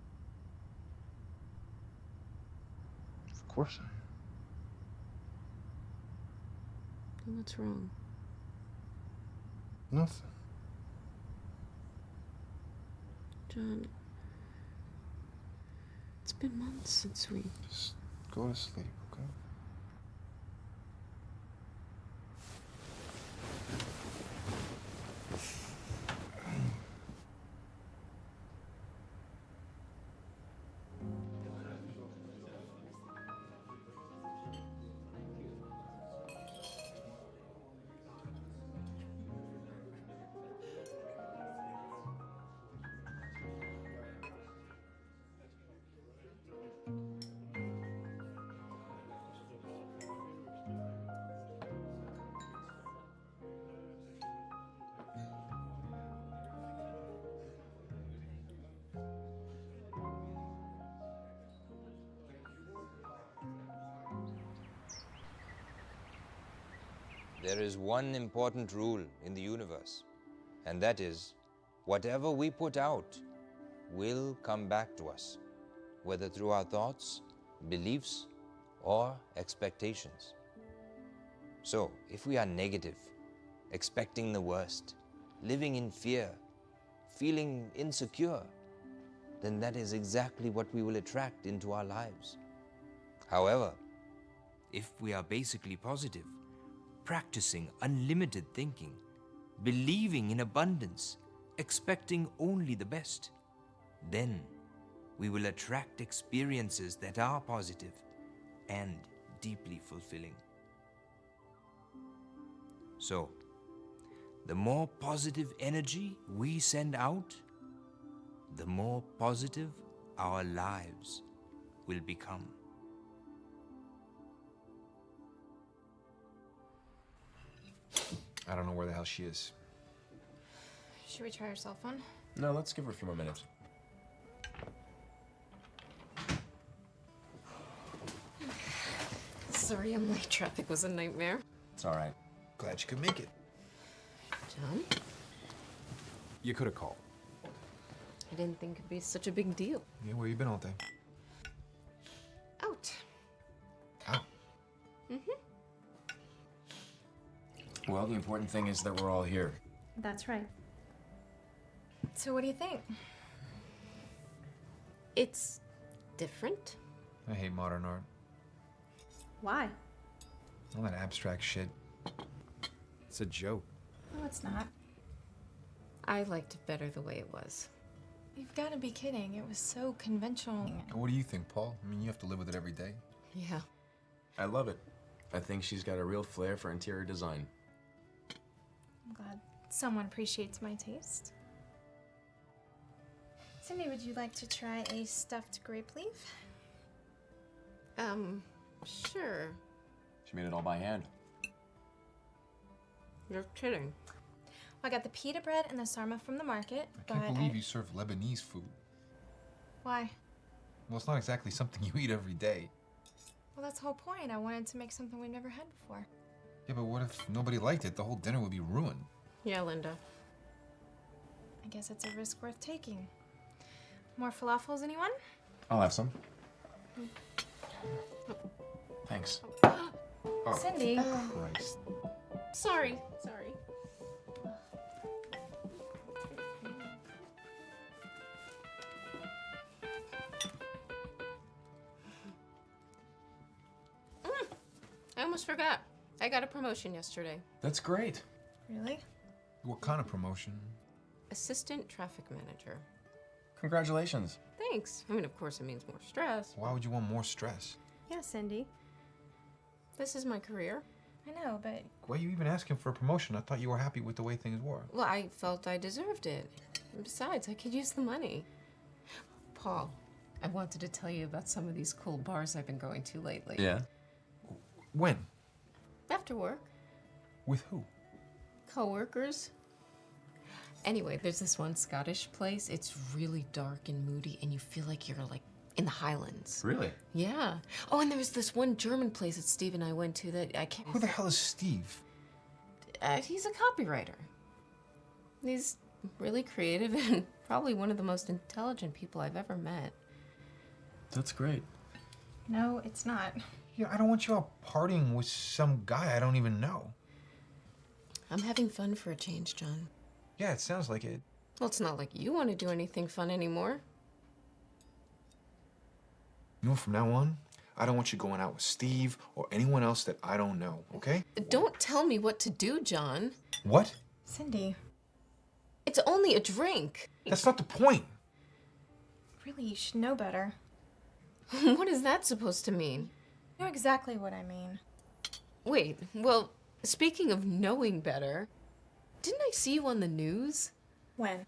Of course I am. Then what's wrong? Nothing. John, it's been months since we... Just go to sleep, okay? There is one important rule in the universe, and that is, whatever we put out will come back to us, whether through our thoughts, beliefs, or expectations. So, if we are negative, expecting the worst, living in fear, feeling insecure, then that is exactly what we will attract into our lives. However, if we are basically positive, practicing unlimited thinking, believing in abundance, expecting only the best, then we will attract experiences that are positive and deeply fulfilling. So, the more positive energy we send out, the more positive our lives will become. I don't know where the hell she is. Should we try her cell phone? No, let's give her a few more minutes. Sorry I'm late. Traffic was a nightmare. It's all right. Glad you could make it. John? You could have called. I didn't think it'd be such a big deal. Yeah, where you been all day? Out. Out? Well, the important thing is that we're all here. That's right. So what do you think? It's different. I hate modern art. Why? All that abstract shit. It's a joke. No, it's not. I liked it better the way it was. You've got to be kidding. It was so conventional. What do you think, Paul? I mean, you have to live with it every day. Yeah. I love it. I think she's got a real flair for interior design. I'm glad someone appreciates my taste. Cindy, would you like to try a stuffed grape leaf? Sure. She made it all by hand. You're kidding. Well, I got the pita bread and the sarma from the market, I can't believe you serve Lebanese food. Why? Well, it's not exactly something you eat every day. Well, that's the whole point. I wanted to make something we've never had before. Yeah, but what if nobody liked it? The whole dinner would be ruined. Yeah, Linda. I guess it's a risk worth taking. More falafels, anyone? I'll have some. Thanks. Oh. Cindy. Christ. Sorry. almost forgot. I got a promotion yesterday. That's great. Really? What kind of promotion? Assistant traffic manager. Congratulations. Thanks. I mean, of course, it means more stress. Why would you want more stress? Yeah, Cindy. This is my career. I know, but Why are you even asking for a promotion? I thought you were happy with the way things were. Well, I felt I deserved it. And besides, I could use the money. Paul, I wanted to tell you about some of these cool bars I've been going to lately. Yeah? When? After work. With who? Coworkers. Anyway, there's this one Scottish place. It's really dark and moody, and you feel like you're like in the Highlands. Really? Yeah. Oh, and there was this one German place that Steve and I went to that I can't. Who the hell is Steve? He's a copywriter. He's really creative and probably one of the most intelligent people I've ever met. That's great. No, it's not. Yeah, I don't want you out partying with some guy I don't even know. I'm having fun for a change, John. Yeah, it sounds like it. Well, it's not like you want to do anything fun anymore. You know, from now on, I don't want you going out with Steve or anyone else that I don't know, okay? Don't tell me what to do, John. What? Cindy. It's only a drink. That's not the point. Really, you should know better. What is that supposed to mean? You know exactly what I mean. Wait, well, speaking of knowing better, didn't I see you on the news? When?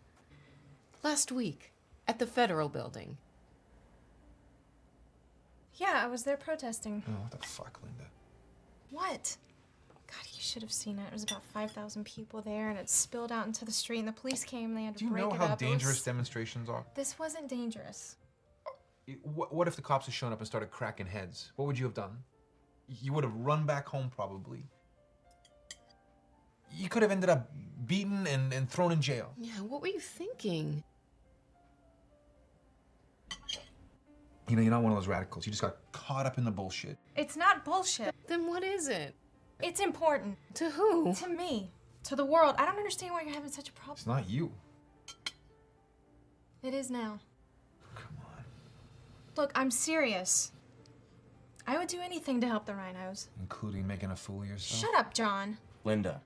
Last week, at the Federal Building. Yeah, I was there protesting. Oh, what the fuck, Linda? What? God, you should have seen it. It was about 5,000 people there, and it spilled out into the street, and the police came, they had to Do you break know it how up. It dangerous was- demonstrations are? This wasn't dangerous. What if the cops had shown up and started cracking heads? What would you have done? You would have run back home, probably. You could have ended up beaten and thrown in jail. Yeah, what were you thinking? You know, you're not one of those radicals. You just got caught up in the bullshit. It's not bullshit. Then what is it? It's important. To who? To me. To the world. I don't understand why you're having such a problem. It's not you. It is now. Look, I'm serious. I would do anything to help the rhinos. Including making a fool of yourself. Shut up, John. Linda,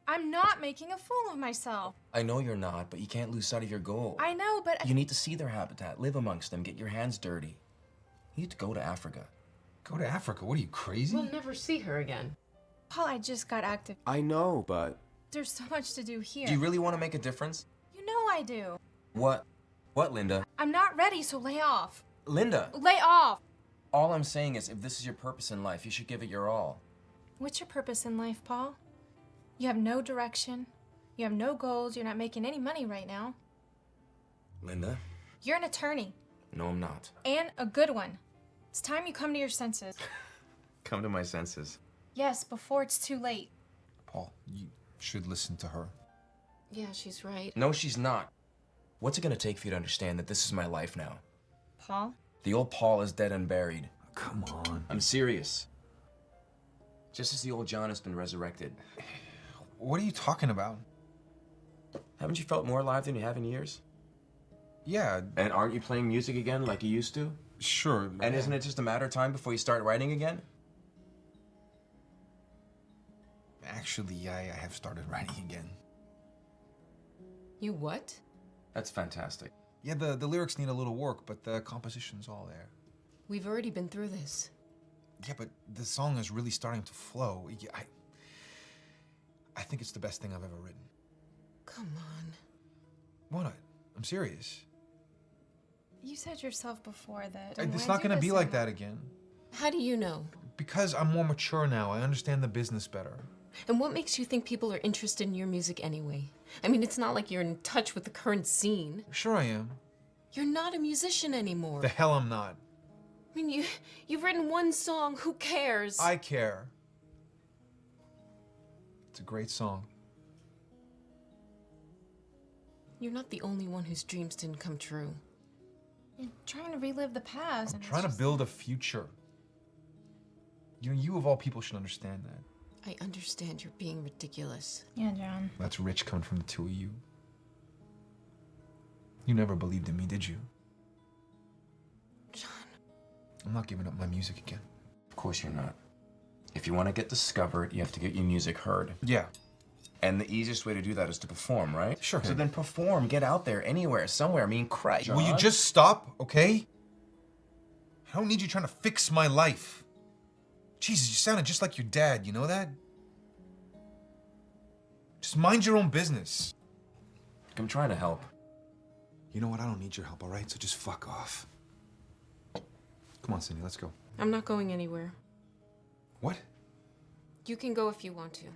I'm not making a fool of myself. I know you're not, but you can't lose sight of your goal. I know, but You need to see their habitat, live amongst them, get your hands dirty. You need to go to Africa. Go to Africa? What are you, crazy? We'll never see her again. Paul, I just got active. I know, but There's so much to do here. do you really want to make a difference? You know I do. What? What, Linda? I'm not ready, so lay off. Linda! Lay off! All I'm saying is, if this is your purpose in life, you should give it your all. What's your purpose in life, Paul? You have no direction. You have no goals. You're not making any money right now. Linda? You're an attorney. No, I'm not. And a good one. It's time you come to your senses. Come to my senses. Yes, before it's too late. Paul, you should listen to her. Yeah, she's right. No, she's not. What's it gonna take for you to understand that this is my life now? Paul? The old Paul is dead and buried. Come on. I'm serious. Just as the old John has been resurrected. What are you talking about? Haven't you felt more alive than you have in years? Yeah. And aren't you playing music again like you used to? Sure. And isn't it just a matter of time before you start writing again? Actually, I have started writing again. You what? That's fantastic. Yeah, the lyrics need a little work, but the composition's all there. We've already been through this. Yeah, but the song is really starting to flow. Yeah, I think it's the best thing I've ever written. Come on. What? I'm serious. You said yourself before that. It's not gonna be like that again. How do you know? Because I'm more mature now. I understand the business better. And what makes you think people are interested in your music anyway? I mean, it's not like you're in touch with the current scene. Sure I am. You're not a musician anymore. The hell I'm not. I mean, you've written one song. Who cares? I care. It's a great song. You're not the only one whose dreams didn't come true. You're trying to relive the past. I'm trying to build a future. You of all people should understand that. I understand you're being ridiculous. Yeah, John. That's rich coming from the two of you. You never believed in me, did you? John. I'm not giving up my music again. Of course you're not. If you want to get discovered, you have to get your music heard. Yeah. And the easiest way to do that is to perform, right? Sure. So then perform, get out there, anywhere, somewhere. I mean, Christ. Will you just stop, okay? I don't need you trying to fix my life. Jesus, you sounded just like your dad, you know that? Just mind your own business. I'm trying to help. You know what? I don't need your help, all right? So just fuck off. Come on, Cindy, let's go. I'm not going anywhere. What? You can go if you want to.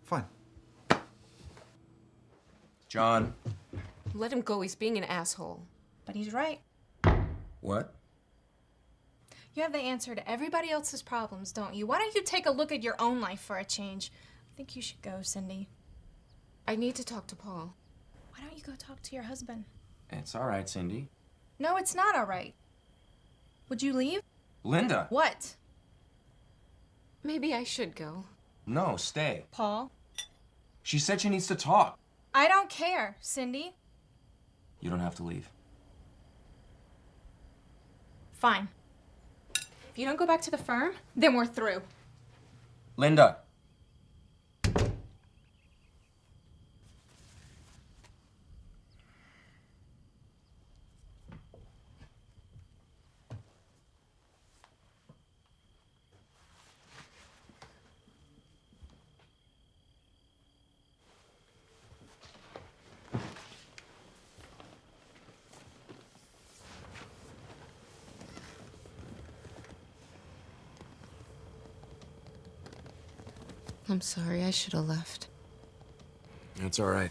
Fine. John. Let him go. He's being an asshole. But he's right. What? You have the answer to everybody else's problems, don't you? Why don't you take a look at your own life for a change? I think you should go, Cindy. I need to talk to Paul. Why don't you go talk to your husband? It's all right, Cindy. No, it's not all right. Would you leave? Linda. What? Maybe I should go. No, stay. Paul? She said she needs to talk. I don't care, Cindy. You don't have to leave. Fine. If you don't go back to the firm, then we're through. Linda. I'm sorry. I should have left. It's all right.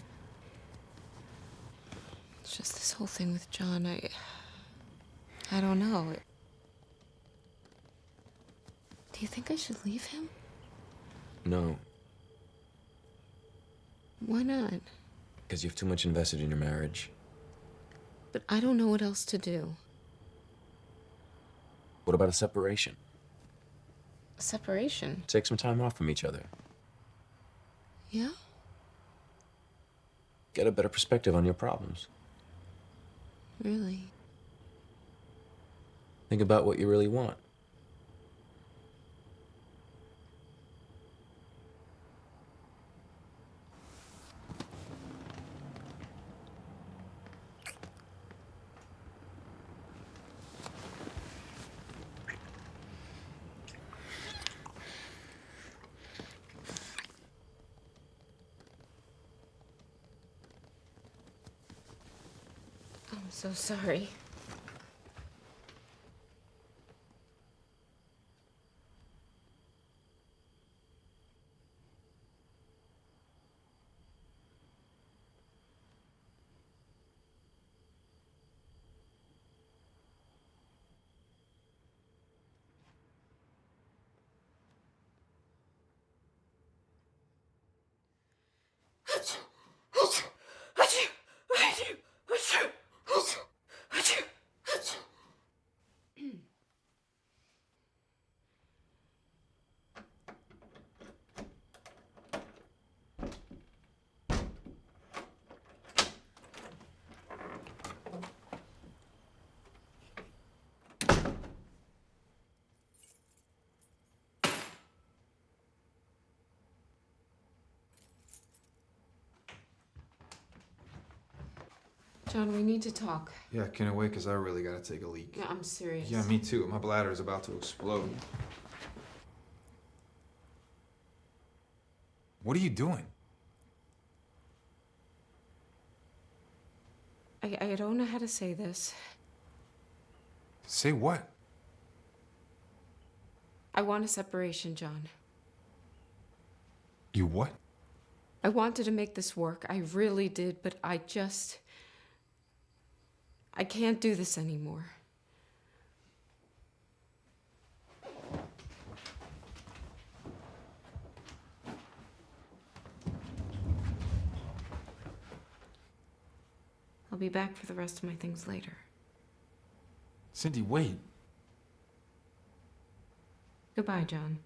It's just this whole thing with John. I don't know. Do you think I should leave him? No, Why not? because you have too much invested in your marriage. But I don't know what else to do. What about a separation? Separation? Take some time off from each other. Yeah? Get a better perspective on your problems. Really? Think about what you really want. I'm so sorry. John, we need to talk. Yeah, can I wait? Because I really gotta take a leak. Yeah, I'm serious. Yeah, me too. My bladder is about to explode. What are you doing? I don't know how to say this. Say what? I want a separation, John. You what? I wanted to make this work. I really did, but I can't do this anymore. I'll be back for the rest of my things later. Cindy, wait. Goodbye, John.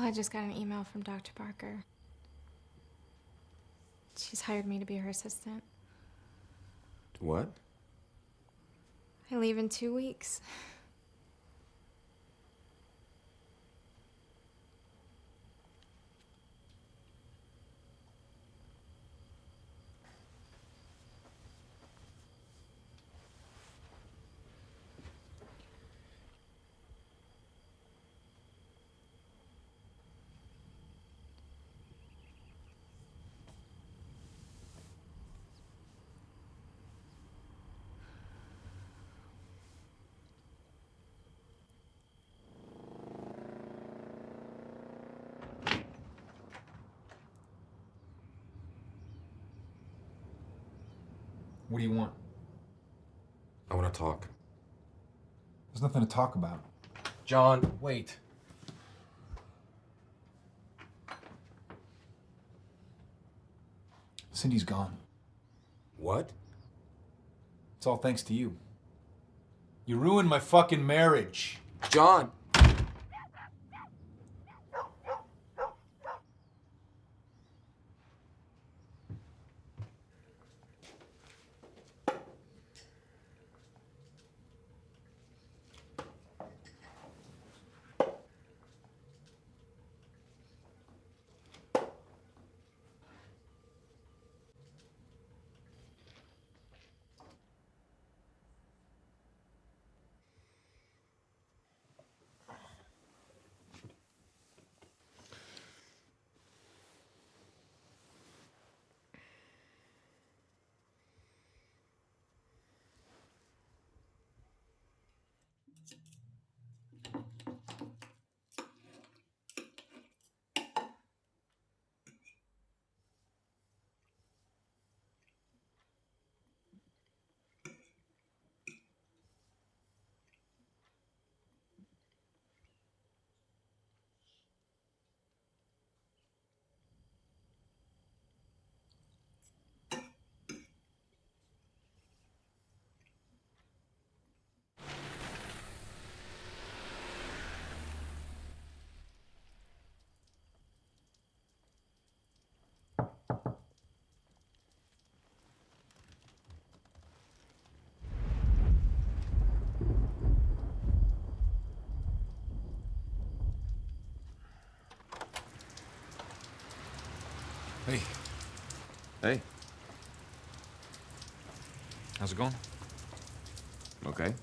I just got an email from Dr. Barker. She's hired me to be her assistant. What? I leave in 2 weeks. What do you want? I want to talk. There's nothing to talk about. John, wait. Cindy's gone. What? It's all thanks to you. You ruined my fucking marriage. John! Hey. Hey. How's it going? Okay.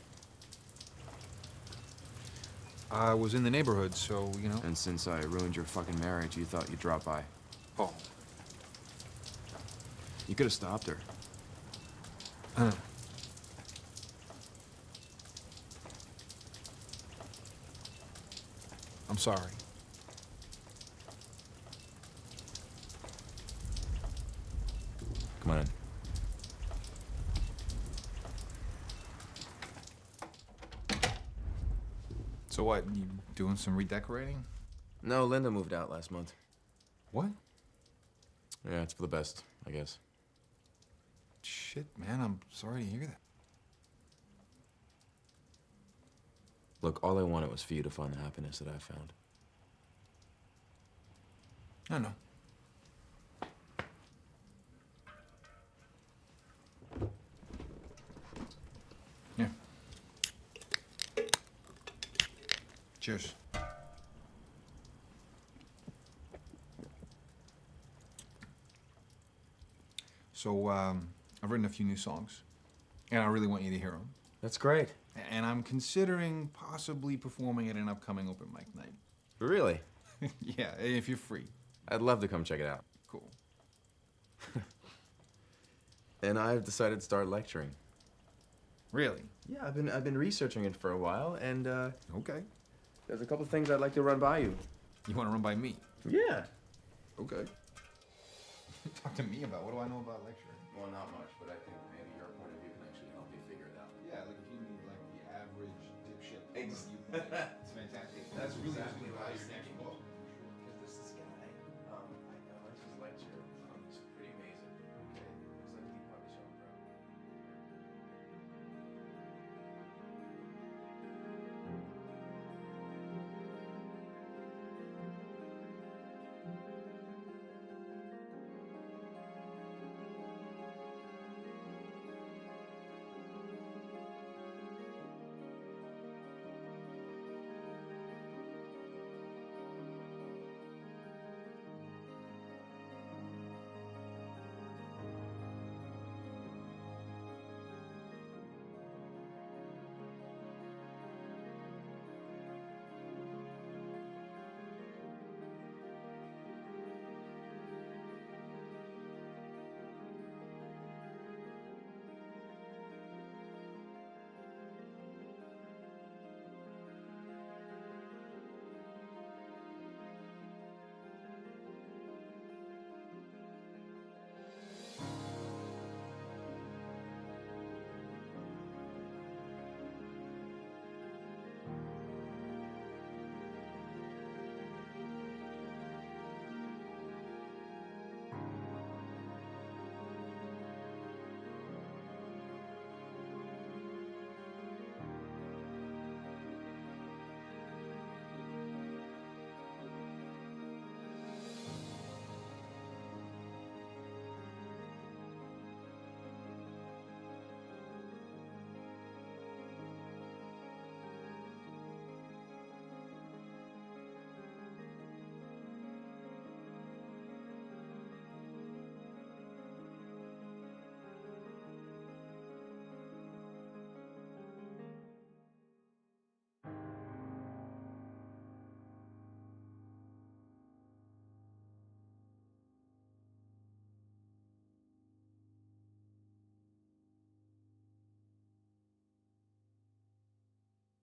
I was in the neighborhood, so, you know. And since I ruined your fucking marriage, you thought you'd drop by. Oh. You could have stopped her. I'm sorry. Come on in. So what, you doing some redecorating? No, Linda moved out last month. What? Yeah, it's for the best, I guess. Shit, man, I'm sorry to hear that. Look, all I wanted was for you to find the happiness that I found. I know. Here. Cheers. So, I've written a few new songs, and I really want you to hear them. That's great. And I'm considering possibly performing at an upcoming open mic night. Really? Yeah, if you're free. I'd love to come check it out. Cool. And I've decided to start lecturing. Really? Yeah, I've been researching it for a while, and okay. There's a couple things I'd like to run by you. You want to run by me? Yeah. Okay. Talk to me about what do I know about lecturing? Well, not much, but I think